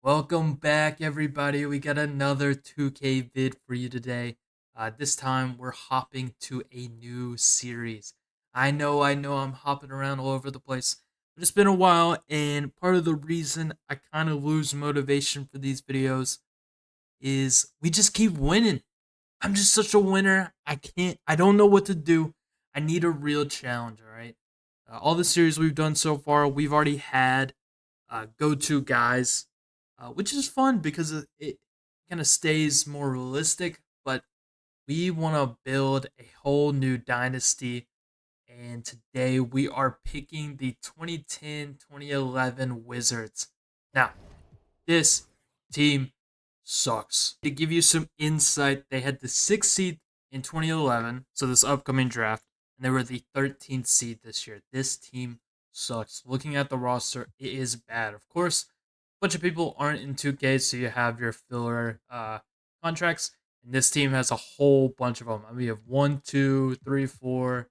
Welcome back, everybody. We got another 2K vid for you today. This time, we're hopping to a new series. I know, I'm hopping around all over the place, but it's been a while, and part of the reason I kind of lose motivation for these videos is we just keep winning. I'm just such a winner. I don't know what to do. I need a real challenge, all right? All the series we've done so far, we've already had go to guys, which is fun because it kind of stays more realistic. But we want to build a whole new dynasty. And today we are picking the 2010-2011 Wizards. Now, this team sucks. To give you some insight, they had the 6th seed in 2011, so this upcoming draft, and they were the 13th seed this year. This team sucks. Looking at the roster, it is bad. Of course, a bunch of people aren't in 2K, so you have your filler contracts, and this team has a whole bunch of them. I mean, we have one, two, three, four,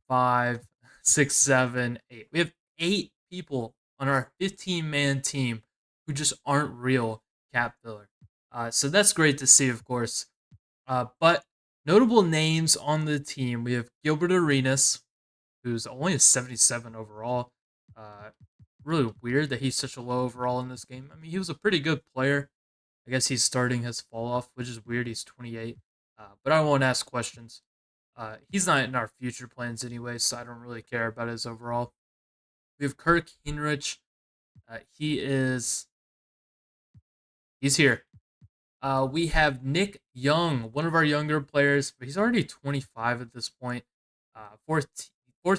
five, six, seven, eight. We have 8 people on our 15-man team who just aren't real cap filler. So that's great to see, of course. But notable names on the team, we have Gilbert Arenas, who's only a 77 overall. Uh, Really weird that he's such a low overall in this game. I mean, he was a pretty good player. I guess he's starting his fall off, which is weird. He's 28. But I won't ask questions. He's not in our future plans anyway, so I don't really care about his overall. We have Kirk Hinrich. He is he's here. We have Nick Young, one of our younger players, but he's already 25 at this point. Fourth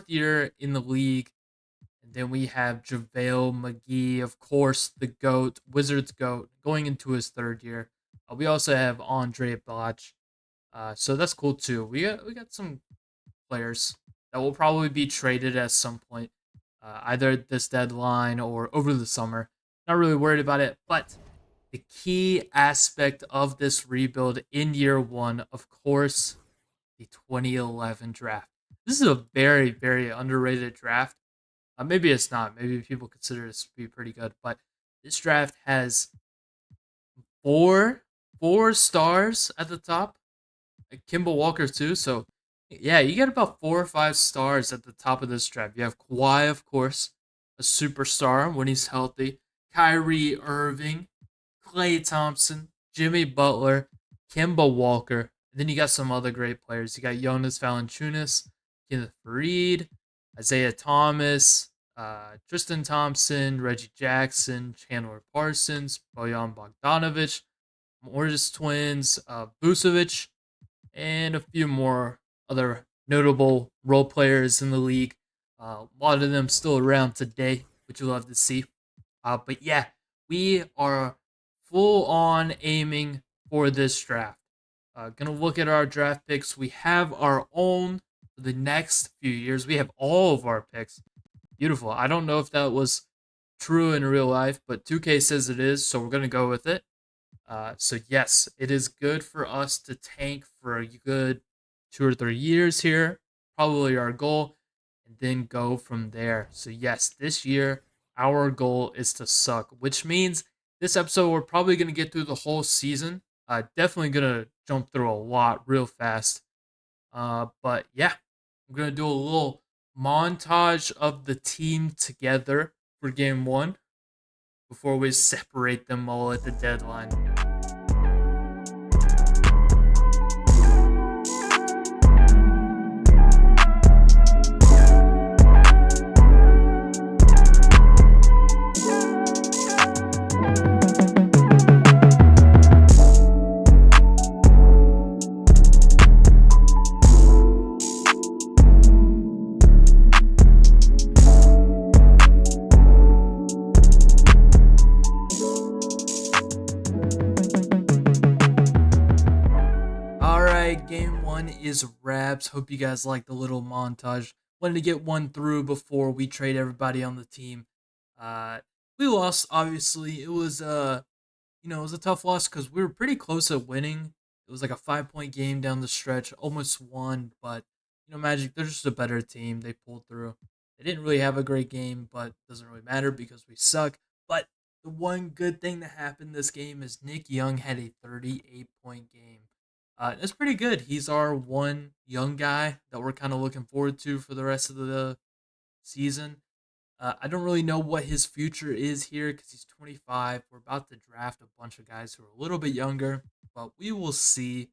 year in the league. And then we have JaVale McGee, of course, the GOAT, Wizards GOAT, going into his 3rd year. We also have Andre Blatch. So that's cool too. We got some players that will probably be traded at some point, either this deadline or over the summer. Not really worried about it, but the key aspect of this rebuild in year one, of course, the 2011 draft. This is a very, very underrated draft. Maybe it's not. Maybe people consider this to be pretty good, but this draft has four four stars at the top. Kimball Walker too. So yeah, you get about 4 or 5 stars at the top of this draft. You have Kawhi, of course, a superstar when he's healthy. Kyrie Irving, Klay Thompson, Jimmy Butler, Kemba Walker. And then you got some other great players. You got Jonas Valanciunas, Kenneth Faried, Isaiah Thomas, Tristan Thompson, Reggie Jackson, Chandler Parsons, Bojan Bogdanovic, Morris Twins, Vucevic, and a few more other notable role players in the league. A lot of them still around today, which you love to see. But yeah, we are full on aiming for this draft. Gonna look at our draft picks. We have our own for the next few years. We have all of our picks. Beautiful. I don't know if that was true in real life, but 2K says it is, so we're gonna go with it. So yes, it is good for us to tank for a good 2 or 3 years here, probably our goal, and then go from there. So yes, this year our goal is to suck, which means this episode we're probably gonna get through the whole season. Definitely gonna jump through a lot real fast. But yeah, I'm gonna do a little montage of the team together for game one before we separate them all at the deadline. All right, game one is wraps. Hope you guys liked the little montage. Wanted to get one through before we trade everybody on the team. Uh, we lost. Obviously, it was a tough loss because we were pretty close at winning. It was like a 5 point game down the stretch, almost won. But Magic, they're just a better team. They pulled through. They didn't really have a great game, but it doesn't really matter because we suck. But the one good thing that happened this game is Nick Young had a 38-point game. That's pretty good. He's our one young guy that we're kind of looking forward to for the rest of the season. I don't really know what his future is here because he's 25. We're about to draft a bunch of guys who are a little bit younger, but we will see.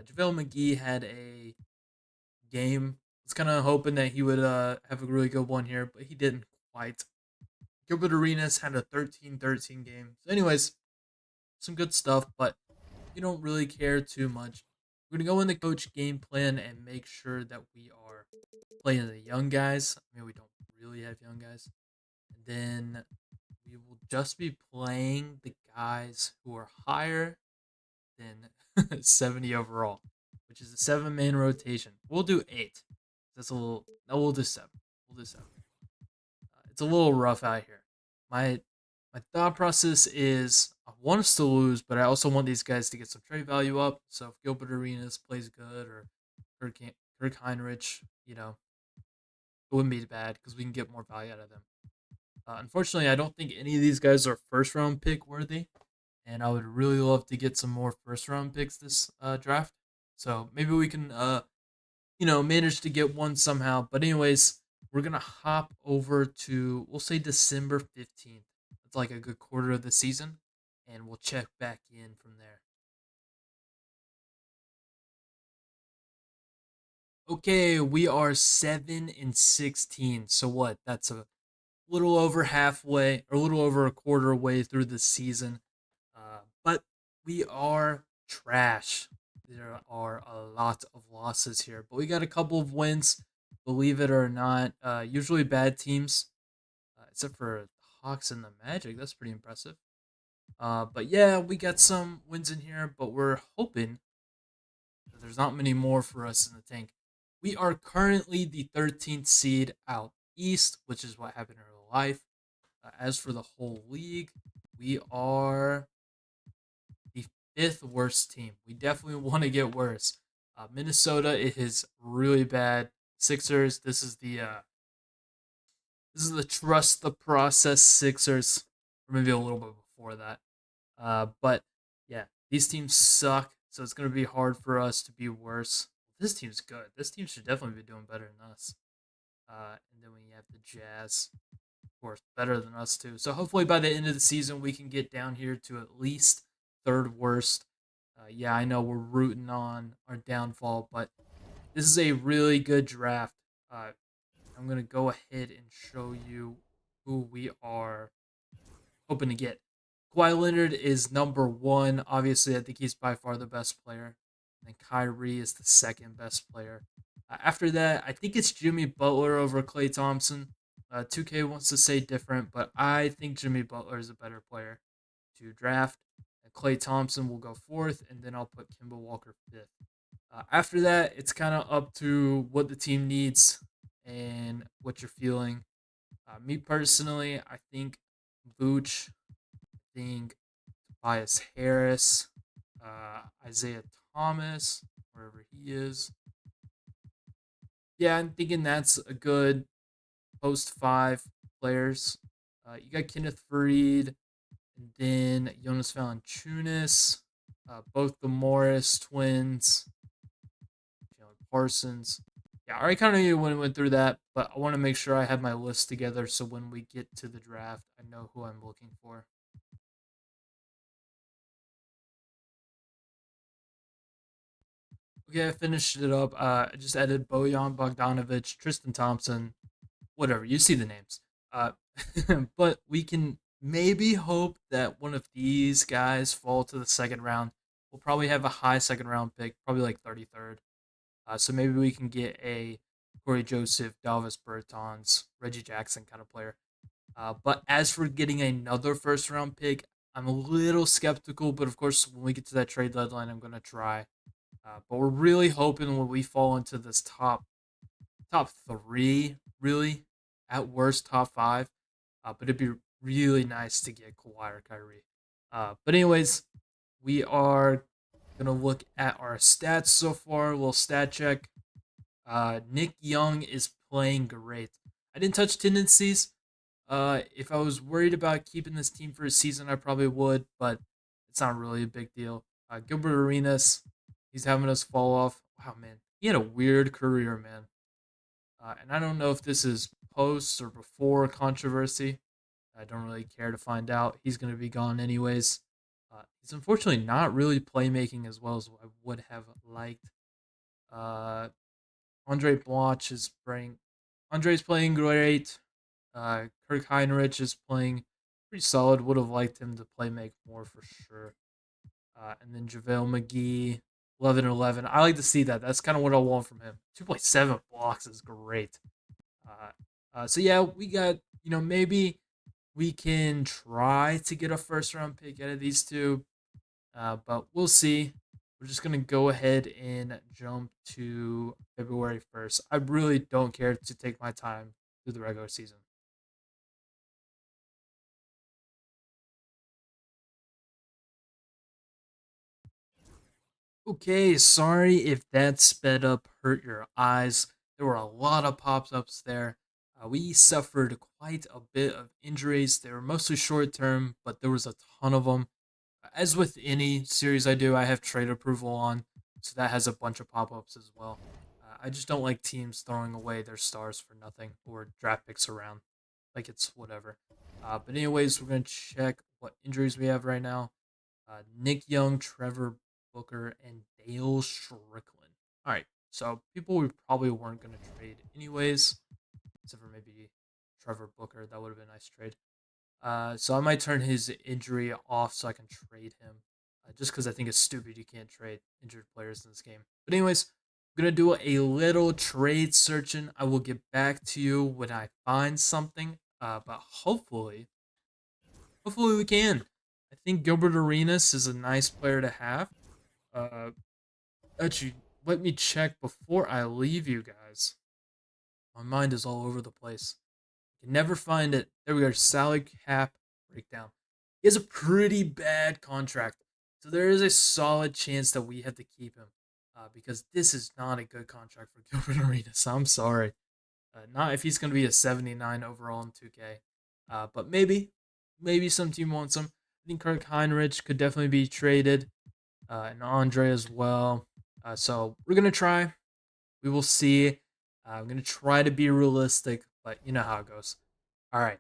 JaVale McGee had a game. I was kind of hoping that he would have a really good one here, but he didn't quite. Gilbert Arenas had a 13-13 game. So, anyways, some good stuff, but we don't really care too much. We're going to go in the coach game plan and make sure that we are playing the young guys. I mean, we don't really have young guys. And then we will just be playing the guys who are higher than 70 overall, which is a 7-man rotation. We'll do 8. That's a little. No, we'll do 7. We'll do 7. It's a little rough out here. My my thought process is I want us to lose, but I also want these guys to get some trade value up. So if Gilbert Arenas plays good or Kirk Heinrich, it wouldn't be bad because we can get more value out of them. Unfortunately, I don't think any of these guys are first round pick worthy, and I would really love to get some more first round picks this draft. So maybe we can, manage to get one somehow. But anyways, we're gonna hop over to we'll say December 15th. That's like a good quarter of the season, and we'll check back in from there. Okay, we are 7-16. So what? That's a little over halfway, or a little over a quarter way through the season. But we are trash. There are a lot of losses here, but we got a couple of wins. Believe it or not, usually bad teams, except for the Hawks and the Magic. That's pretty impressive. But yeah, we got some wins in here, but we're hoping that there's not many more for us in the tank. We are currently the 13th seed out east, which is what happened in real life. As for the whole league, we are the fifth worst team. We definitely want to get worse. Minnesota is really bad. Sixers. This is the trust the process Sixers, or maybe a little bit before that. But yeah, these teams suck, so it's gonna be hard for us to be worse. This team's good. This team should definitely be doing better than us. And then we have the Jazz, of course, better than us too. So hopefully by the end of the season we can get down here to at least third worst. Yeah, I know we're rooting on our downfall, but this is a really good draft. Uh, I'm gonna go ahead and show you who we are hoping to get. Kawhi Leonard is number one. Obviously, I think he's by far the best player. And Kyrie is the second best player. After that, I think it's Jimmy Butler over Klay Thompson. 2K wants to say different, but I think Jimmy Butler is a better player to draft. And Klay Thompson will go fourth, and then I'll put Kemba Walker fifth. After that, it's kind of up to what the team needs and what you're feeling. Me personally, I think Vooch, I think Tobias Harris, Isaiah Thomas, wherever he is. Yeah, I'm thinking that's a good post five players. You got Kenneth Fareed, and then Jonas Valanciunas, both the Morris twins, Jalen Parsons. Yeah, I already kind of went through that, but I want to make sure I have my list together so when we get to the draft, I know who I'm looking for. Okay, I finished it up. I just added Bojan Bogdanovic, Tristan Thompson, whatever. You see the names. Uh, but we can maybe hope that one of these guys fall to the second round. We'll probably have a high second round pick, probably like 33rd. So maybe we can get a Corey Joseph, Dalvis Bertans, Reggie Jackson kind of player. But as for getting another first round pick, I'm a little skeptical. But of course, when we get to that trade deadline, I'm gonna try. But we're really hoping when we fall into this top three, really, at worst top five. But it'd be really nice to get Kawhi or Kyrie. But anyways, we are gonna look at our stats so far. A little stat check. Nick Young is playing great. I didn't touch tendencies. If I was worried about keeping this team for a season, I probably would, but it's not really a big deal. Gilbert Arenas, he's having us fall off. Wow, man, he had a weird career, man. And I don't know if this is post or before controversy. I don't really care to find out. He's going to be gone anyways. He's unfortunately not really playmaking as well as I would have liked. Uh, Andre Blanche is playing. Andre's playing great. Kirk Heinrich is playing pretty solid. Would have liked him to play make more for sure. And then JaVale McGee, 11-11. I like to see that. That's kind of what I want from him. 2.7 blocks is great. Uh, so yeah, we got, maybe we can try to get a first round pick out of these two, but we'll see. We're just gonna go ahead and jump to February 1st. I really don't care to take my time through the regular season. Okay, sorry if that sped up hurt your eyes. There were a lot of pop ups there. We suffered quite a bit of injuries. They were mostly short term, but there was a ton of them. As with any series I do, I have trade approval on, so that has a bunch of pop ups as well. I just don't like teams throwing away their stars for nothing or draft picks around. Like it's whatever. But, anyways, we're going to check what injuries we have right now. Nick Young, Trevor Booker, and Dale Strickland. All right, so people we probably weren't going to trade anyways, except for maybe Trevor Booker. That would have been a nice trade. So I might turn his injury off so I can trade him. Just because I think it's stupid you can't trade injured players in this game. But anyways, I'm gonna do a little trade searching. I will get back to you when I find something. But hopefully we can. I think Gilbert Arenas is a nice player to have. Uh, Actually, let me check before I leave you guys. My mind is all over the place. Can never find it. There we go. Salary cap breakdown. He has a pretty bad contract, so there is a solid chance that we have to keep him, because this is not a good contract for Gilbert Arenas. I'm sorry, not if he's going to be a 79 overall in 2K, but maybe some team wants him. I think Kirk Heinrich could definitely be traded, and Andre as well. So we're gonna try. We will see. I'm gonna try to be realistic, but you know how it goes. All right.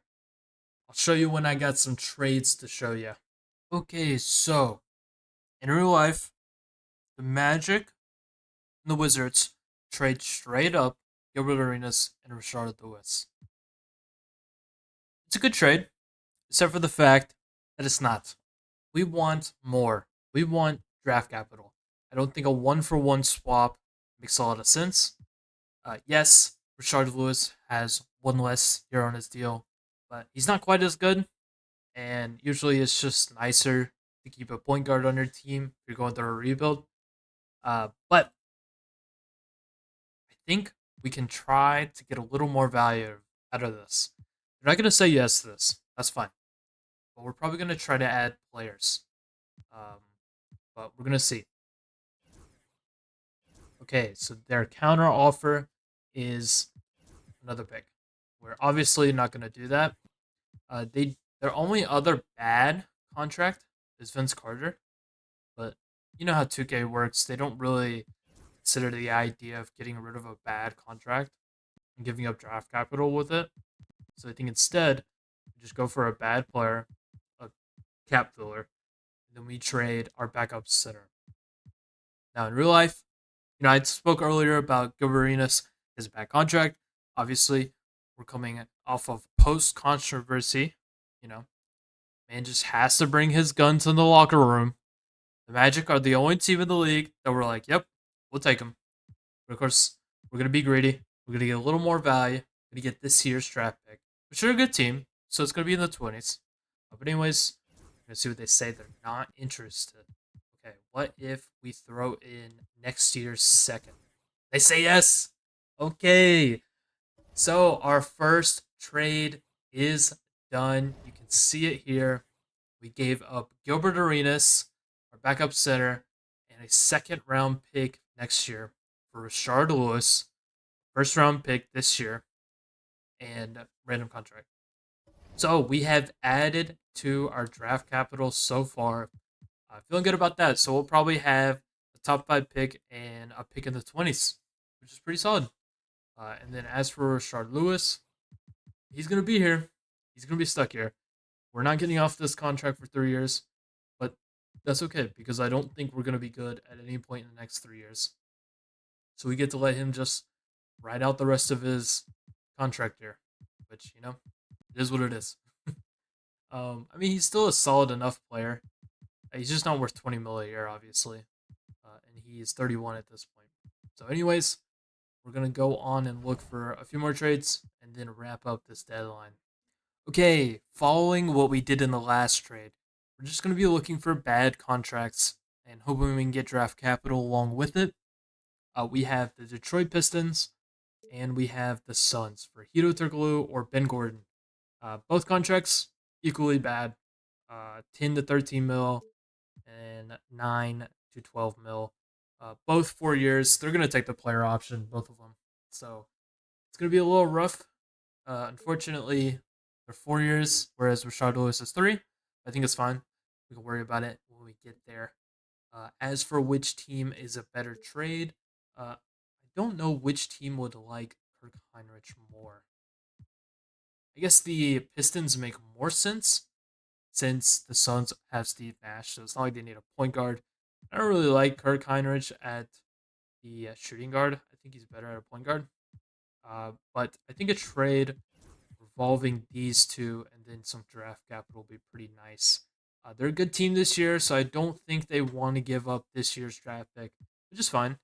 I'll show you when I got some trades to show you. Okay, so in real life, the Magic and the Wizards trade straight up Gilbert Arenas and Rashard Lewis. It's a good trade, except for the fact that it's not. We want more. We want draft capital. I don't think a one for one swap makes a lot of sense. Yes, Rashard Lewis has one less year on his deal, but he's not quite as good. And usually it's just nicer to keep a point guard on your team if you're going through a rebuild. But I think we can try to get a little more value out of this. You're not going to say yes to this. That's fine. But we're probably going to try to add players. Um, but we're going to see. Okay, so their counter offer is another pick. We're obviously not going to do that. Their only other bad contract is Vince Carter, but you know how 2K works. They don't really consider the idea of getting rid of a bad contract and giving up draft capital with it. So I think instead, we just go for a bad player, a cap filler, and then we trade our backup center. Now in real life, I spoke earlier about Gilbert Arenas, his bad contract. Obviously, we're coming off of post controversy. You know, man just has to bring his gun to the locker room. The Magic are the only team in the league that were like, "Yep, we'll take him." But of course, we're gonna be greedy. We're gonna get a little more value. We're gonna get this year's draft pick, which are a good team, so it's gonna be in the 20s. But anyways, we're gonna see what they say. They're not interested. Okay, what if we throw in next year's second? They say yes. Okay, so our first trade is done. You can see it here. We gave up Gilbert Arenas, our backup center, and a second round pick next year for Rashard Lewis, first round pick this year, and random contract. So we have added to our draft capital so far. Feeling good about that. So we'll probably have a top five pick and a pick in the 20s, which is pretty solid. And then as for Rashard Lewis, he's going to be here. He's going to be stuck here. We're not getting off this contract for 3 years, but that's okay because I don't think we're going to be good at any point in the next 3 years. So we get to let him just ride out the rest of his contract here, which, it is what it is. I mean, he's still a solid enough player. He's just not worth 20 mil a year, obviously. And he's 31 at this point. So, anyways, we're going to go on and look for a few more trades and then wrap up this deadline. Okay, following what we did in the last trade, we're just going to be looking for bad contracts and hoping we can get draft capital along with it. We have the Detroit Pistons and we have the Suns for Hito Turkoglu or Ben Gordon. Both contracts equally bad, 10 to 13 mil and 9 to 12 mil. Both 4 years. They're going to take the player option, both of them. So it's going to be a little rough. Unfortunately, they're 4 years, whereas Rashard Lewis is three. I think it's fine. We can worry about it when we get there. As for which team is a better trade, I don't know which team would like Kirk Heinrich more. I guess the Pistons make more sense since the Suns have Steve Nash, so it's not like they need a point guard. I don't really like Kirk Heinrich at the shooting guard. I think he's better at a point guard. But I think a trade revolving these two and then some draft capital will be pretty nice. They're a good team this year, so I don't think they want to give up this year's draft pick, which is fine.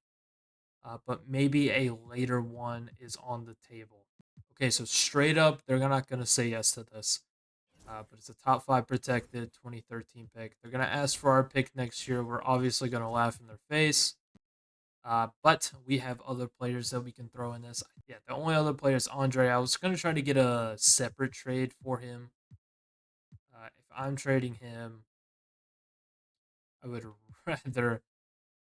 But maybe a later one is on the table. Okay, so straight up, they're not going to say yes to this. But it's a top five protected 2013 pick. They're going to ask for our pick next year. We're obviously going to laugh in their face. But we have other players that we can throw in this. Yeah, the only other player is Andre. I was going to try to get a separate trade for him. If I'm trading him, I would rather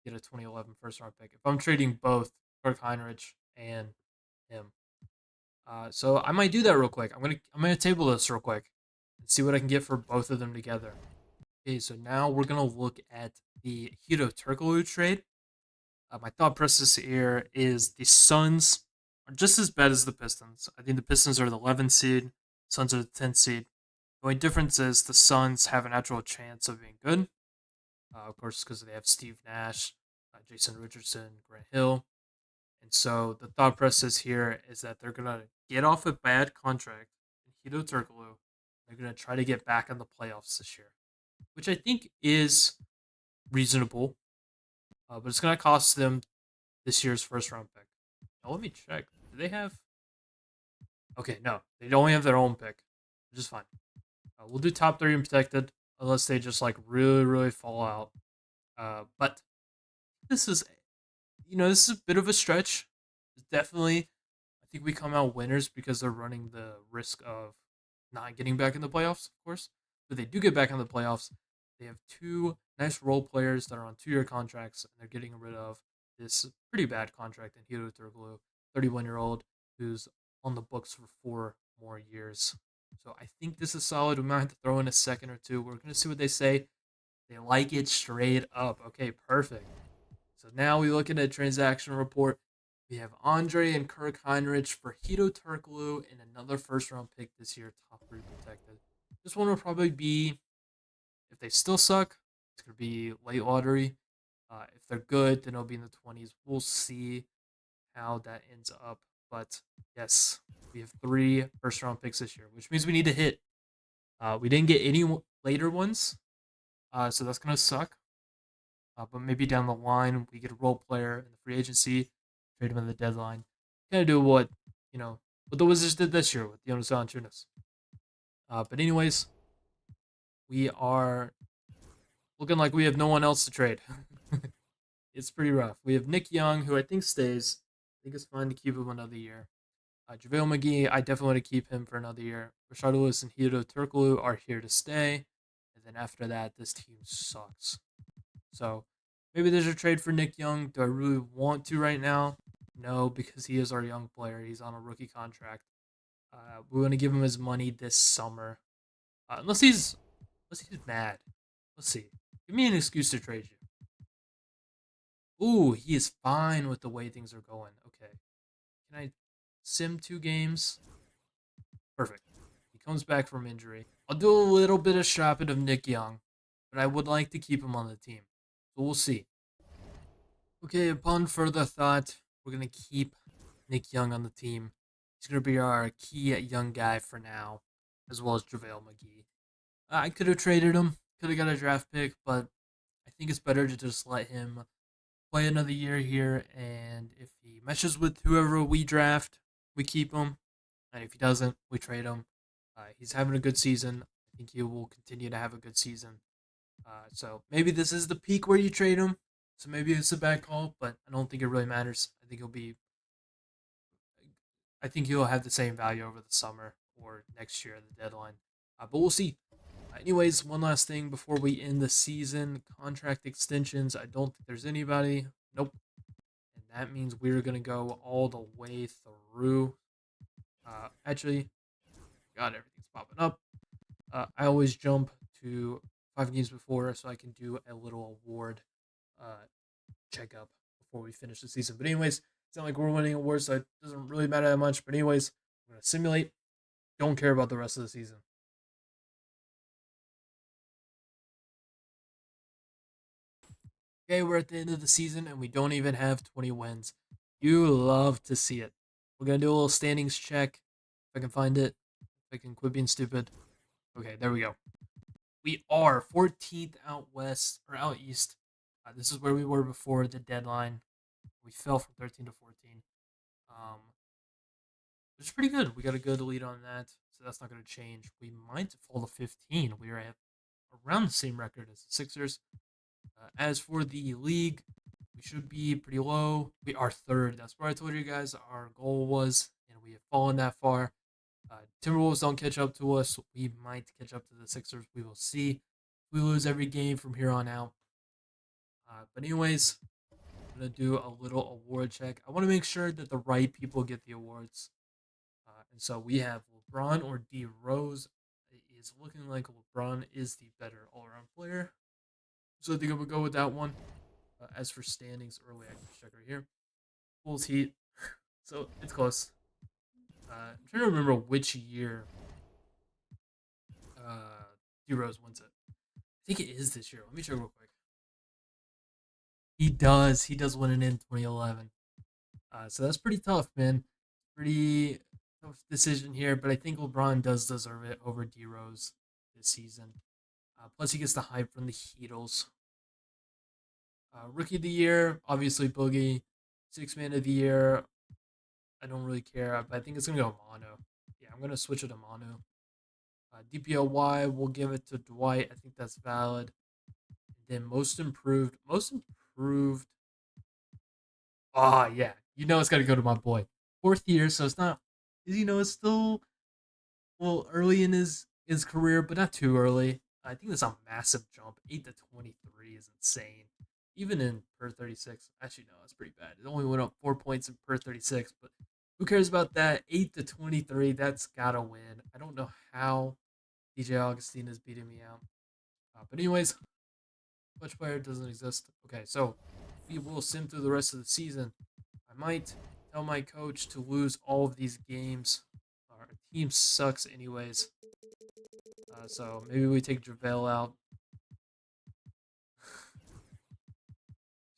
get a 2011 first round pick. If I'm trading both Kirk Heinrich and him, so I might do that real quick. I'm gonna table this real quick and see what I can get for both of them together. Okay, so now we're gonna look at the Hito Turkoglu trade. My thought process here is the Suns are just as bad as the Pistons. I think the Pistons are the 11th seed, Suns are the 10th seed. The only difference is the Suns have a natural chance of being good. Of course, because they have Steve Nash, Jason Richardson, Grant Hill. And so the thought process here is that they're going to get off a bad contract in Hito Turkoglu. They're going to try to get back in the playoffs this year, which I think is reasonable. But it's going to cost them this year's first round pick. Now, let me check. Do they have. Okay, no. They only have their own pick, which is fine. We'll do top three and protected unless they just like really, really fall out. But this is, this is a bit of a stretch. Definitely, I think we come out winners because they're running the risk of not getting back in the playoffs, of course. But they do get back in the playoffs. They have two nice role players that are on 2 year contracts, and they're getting rid of this pretty bad contract in Hito Turkoglu, 31-year-old, who's on the books for 4 more years. So I think this is solid. We might have to throw in a second or two. We're going to see what they say. They like it straight up. Okay, perfect. So now we look at a transaction report. We have Andre and Kirk Heinrich for Hito Turkoglu and another first round pick this year, top three protected. This one will probably be, if they still suck, it's going to be late lottery. If they're good, then it'll be in the 20s. We'll see how that ends up. But yes, we have 3 first round picks this year, which means we need to hit. We didn't get any later ones, so that's going to suck. But maybe down the line, we get a role player in the free agency, trade him in the deadline. Kind of do what the Wizards did this year with Jonas Valanciunas. But anyways, we are looking like we have no one else to trade. It's pretty rough. We have Nick Young, who I think stays. I think it's fine to keep him another year. JaVale McGee, I definitely want to keep him for another year. Rashard Lewis and Hito Turkoglu are here to stay. And then after that, this team sucks. So maybe there's a trade for Nick Young. Do I really want to right now? No, because he is our young player. He's on a rookie contract. We want to give him his money this summer, unless he's mad. Let's see. Give me an excuse to trade you. Ooh, he is fine with the way things are going. Okay, can I sim 2 games? Perfect. He comes back from injury. I'll do a little bit of shopping of Nick Young, but I would like to keep him on the team. So we'll see. Okay, upon further thought, we're gonna keep Nick Young on the team. He's gonna be our key young guy for now, as well as JaVale McGee. I could have traded him, could have got a draft pick, but I think it's better to just let him play another year here. And if he meshes with whoever we draft, we keep him. And if he doesn't, we trade him. He's having a good season. I think he will continue to have a good season. So maybe this is the peak where you trade him. So maybe it's a bad call, but I don't think it really matters. I think he'll have the same value over the summer or next year at the deadline. But we'll see. Anyways, one last thing before we end the season: contract extensions. I don't think there's anybody. Nope. And that means we're gonna go all the way through. Actually, God, everything's popping up. I always jump to 5 games before so I can do a little award uh, checkup before we finish the season. But anyways, it's not like we're winning awards, so it doesn't really matter that much. But anyways, I'm gonna simulate. Don't care about the rest of the season. Okay, we're at the end of the season and we don't even have 20 wins. You love to see it. We're gonna do a little standings check. If I can find it. If I can quit being stupid. Okay, there we go. We are 14th out west or out east. This is where we were before the deadline. We fell from 13 to 14, which is pretty good. We got a good lead on that, so that's not going to change. We might fall to 15. We are at around the same record as the Sixers. As for the league, we should be pretty low. We are third. That's where I told you guys our goal was, and we have fallen that far. Timberwolves don't catch up to us. We might catch up to the Sixers. We will see. We lose every game from here on out. But anyways, I'm gonna do a little award check. I want to make sure that the right people get the awards. And so we have LeBron or D Rose. It is looking like LeBron is the better all-around player. So I think I'm gonna go with that one. As for standings early, I can check right here. Bulls Heat. So it's close. I'm trying to remember which year D Rose wins it. I think it is this year. Let me check real quick. He does. He does win it in 2011. So that's pretty tough, man. Pretty tough decision here, but I think LeBron does deserve it over D Rose this season. Plus, he gets the hype from the Heatles. Rookie of the year, obviously Boogie. Six man of the year, I don't really care, but I think it's gonna go Mono. Yeah, I'm gonna switch it to Mono. DPOY, we'll give it to Dwight. I think that's valid. And then most improved. Most improved. Ah, yeah. It's got to go to my boy. Fourth year, so it's not. It's still early in his career, but not too early. I think that's a massive jump. 8 to 23 is insane. Even in per 36, actually no, it's pretty bad. It only went up 4 points in per 36, but who cares about that? 8 to 23, that's gotta win. I don't know how DJ Augustine is beating me out. But anyways, clutch player doesn't exist. Okay, so we will sim through the rest of the season. I might tell my coach to lose all of these games. Our team sucks, anyways. So maybe we take JaVale out.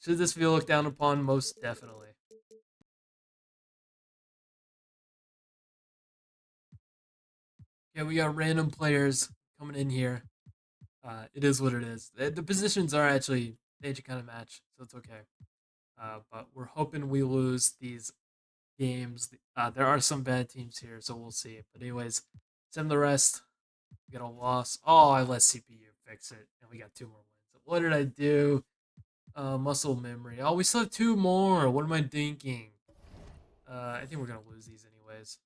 Should this be looked down upon? Most definitely. Yeah, we got random players coming in here. It is what it is. The positions are actually they actually kind of match, so it's okay. But we're hoping we lose these games. There are some bad teams here, so we'll see. But anyways, send the rest. We got a loss. Oh, I let CPU fix it, and we got 2 more wins. What did I do? Muscle memory. Oh, we still have 2 more. What am I thinking? I think we're gonna lose these anyways.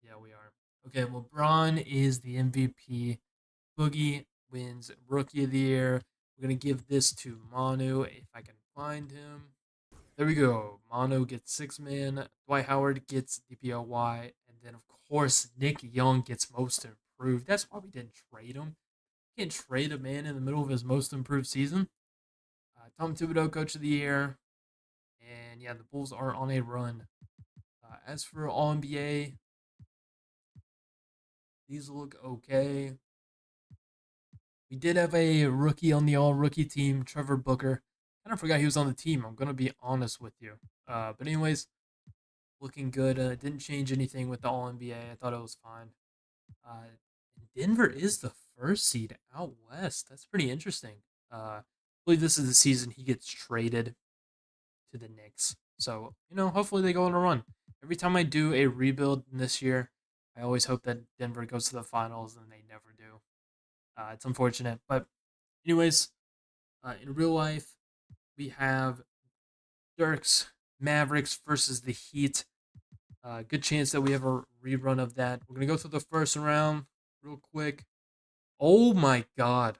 Yeah, we are. Okay, LeBron is the MVP. Boogie wins Rookie of the Year. We're gonna give this to Manu if I can find him. There we go. Manu gets 6 man. Dwight Howard gets DPOY, and then, of course, Nick Young gets most improved. That's why we didn't trade him. You can't trade a man in the middle of his most improved season. Tom Thibodeau, Coach of the Year. And yeah, the Bulls are on a run. As for All NBA, these look okay. We did have a rookie on the all rookie team, Trevor Booker. Kind of forgot he was on the team. I'm going to be honest with you. But, anyways, looking good. Didn't change anything with the All NBA. I thought it was fine. Denver is the first seed out west. That's pretty interesting. I believe this is the season he gets traded to the Knicks. So, hopefully they go on a run. Every time I do a rebuild this year, I always hope that Denver goes to the finals, and they never do. It's unfortunate. But, anyways, in real life, we have Dirk's Mavericks versus the Heat. Good chance that we have a rerun of that. We're going to go through the first round real quick. Oh my God.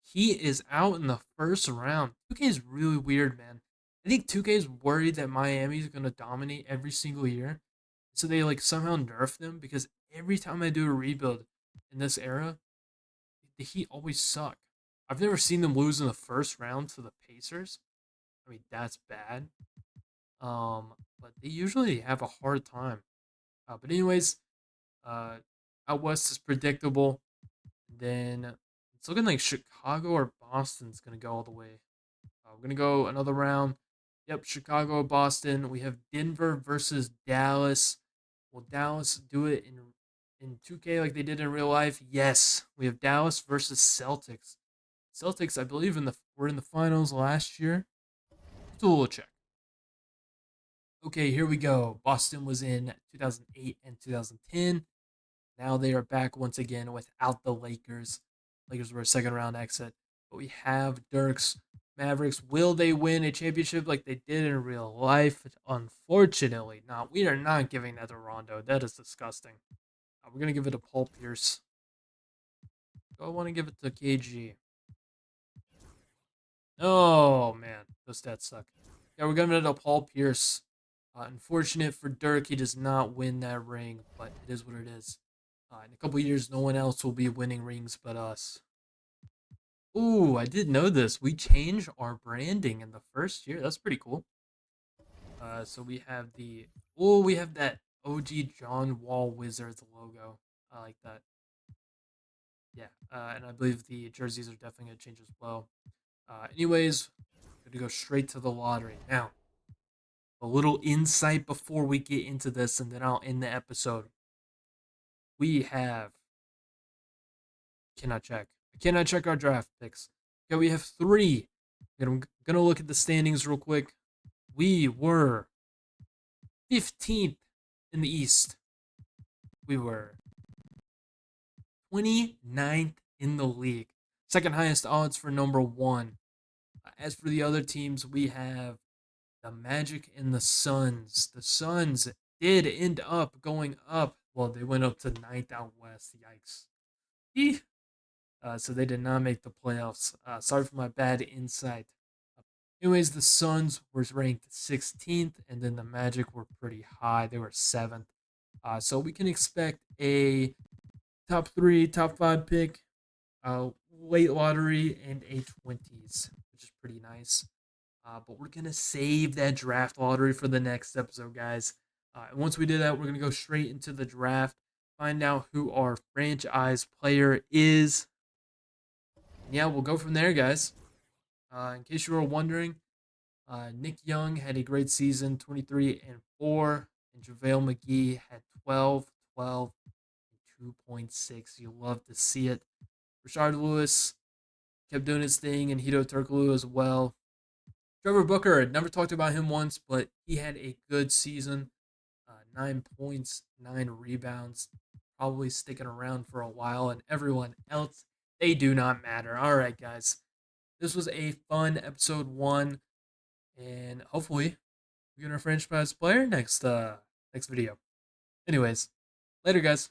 He is out in the first round. 2K is really weird, man. I think 2K is worried that Miami is going to dominate every single year. So they somehow nerf them because every time I do a rebuild in this era, the Heat always suck. I've never seen them lose in the first round to the Pacers. I mean, that's bad. But they usually have a hard time. But anyways, out west is predictable. Then it's looking like Chicago or Boston's gonna go all the way. We're gonna go another round. Yep, Chicago or Boston. We have Denver versus Dallas. Will Dallas do it in 2K like they did in real life? Yes. We have Dallas versus Celtics. Celtics, I believe, were in the finals last year. Let's do a little check. Okay, here we go. Boston was in 2008 and 2010. Now they are back once again without the Lakers. Lakers were a second round exit. But we have Dirk's Mavericks. Will they win a championship like they did in real life? Unfortunately, not. We are not giving that to Rondo. That is disgusting. We're going to give it to Paul Pierce. I want to give it to KG. Oh, man. Those stats suck. Yeah, we're giving it to Paul Pierce. Unfortunate for Dirk, he does not win that ring, but it is what it is. In a couple years, no one else will be winning rings but us. Ooh, I did know this. We changed our branding in the first year. That's pretty cool. So we have that OG John Wall Wizards logo. I like that. Yeah, and I believe the jerseys are definitely going to change as well. Anyways, going to go straight to the lottery. Now, a little insight before we get into this, and then I'll end the episode. We have cannot check. I cannot check our draft picks. Okay, we have three. I'm gonna look at the standings real quick. We were 15th in the East. We were 29th in the league. Second highest odds for number one. As for the other teams, we have the Magic and the Suns. The Suns did end up going up. Well, they went up to ninth out west. Yikes. So they did not make the playoffs. Sorry for my bad insight. Anyways, the Suns were ranked 16th, and then the Magic were pretty high. They were 7th. So we can expect a top 3, top 5 pick, late lottery, and a 20s, which is pretty nice. But we're going to save that draft lottery for the next episode, guys. And once we do that, we're going to go straight into the draft, find out who our franchise player is. And yeah, we'll go from there, guys. In case you were wondering, Nick Young had a great season, 23 and 4, and JaVale McGee had 12, 12, and 2.6. You love to see it. Rashard Lewis kept doing his thing, and Hito Turkoglu as well. Trevor Booker, never talked about him once, but he had a good season. 9 points, 9 rebounds, probably sticking around for a while, and everyone else, they do not matter. All right, guys. This was a fun episode 1, and hopefully we get our franchise player next video. Anyways, later, guys.